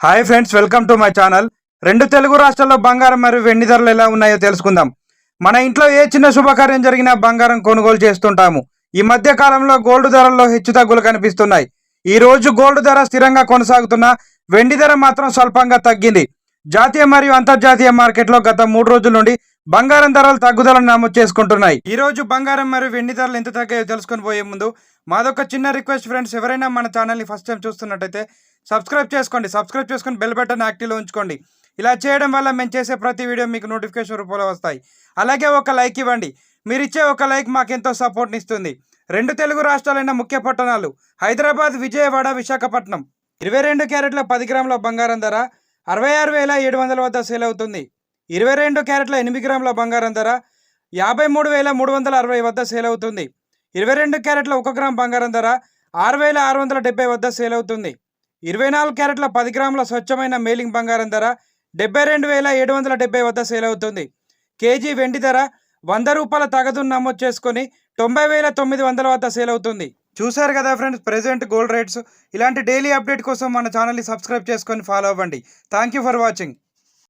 Hi friends, welcome to my channel. రెండు తెలుగు రాష్ట్రాల్లో బంగారం మరియు వెండి ధరలు ఎలా ఉన్నాయో తెలుసుకుందాం. మన ఇంట్లో ఏ చిన్న శుభకార్యం జరిగినా బంగారం కొనుగోలు చేస్తుంటాము. ఈ మధ్య కాలంలో గోల్డ్ ధరల్లో హెచ్చుతగ్గులు కనిపిస్తున్నాయి. ఈ రోజు గోల్డ్ ధర స్థిరంగా కొనసాగుతున్నా వెండి ధర మాత్రం స్వల్పంగా తగ్గింది. జాతీయ మరియు అంతర్జాతీయ మార్కెట్లో గత 3 రోజుల నుండి బంగారం ధరలు తగ్గుదలను నమోదు చేసుకుంటున్నాయి. ఈ రోజు బంగారం మరియు వెండి ధరలు ఎంత తగ్గాయో తెలుసుకొని పోయే ముందు మాదొక చిన్న రిక్వెస్ట్ ఫ్రెండ్స్, ఎవరైనా మన ఛానల్ని ఫస్ట్ టైం చూస్తున్నట్టయితే సబ్స్క్రైబ్ చేసుకొని బెల్ బటన్ యాక్టివ్లో ఉంచుకోండి. ఇలా చేయడం వల్ల మేము చేసే ప్రతి వీడియో మీకు నోటిఫికేషన్ రూపంలో వస్తాయి. అలాగే ఒక లైక్ ఇవ్వండి. మీరు ఇచ్చే ఒక లైక్ మాకెంతో సపోర్ట్ని ఇస్తుంది. రెండు తెలుగు రాష్ట్రాలైన ముఖ్య పట్టణాలు హైదరాబాద్, విజయవాడ, విశాఖపట్నం 22 క్యారెట్ల 10 గ్రాముల బంగారం ధర 66,700 వద్ద సేల్ అవుతుంది. 22 క్యారెట్ల 8 గ్రాముల బంగారం ధర 53,360 వద్ద సేల్ అవుతుంది. 22 క్యారెట్ల 1 గ్రామ్ బంగారం ధర 6,670 వద్ద సేల్ అవుతుంది. 24 క్యారెట్ల 10 గ్రాముల స్వచ్ఛమైన మేలింగ్ బంగారం ధర 72,770 వద్ద సేల్ అవుతుంది. కేజీ వెండి ధర 100 రూపాయల తగదును నమోదు చేసుకొని 90,900 వద్ద సేల్ అవుతుంది. చూసారు కదా ఫ్రెండ్స్, ప్రెజెంట్ గోల్డ్ రేట్స్. ఇలాంటి డైలీ అప్డేట్ కోసం మన ఛానల్ని సబ్స్క్రైబ్ చేసుకొని ఫాలో అవ్వండి. Thank you for watching.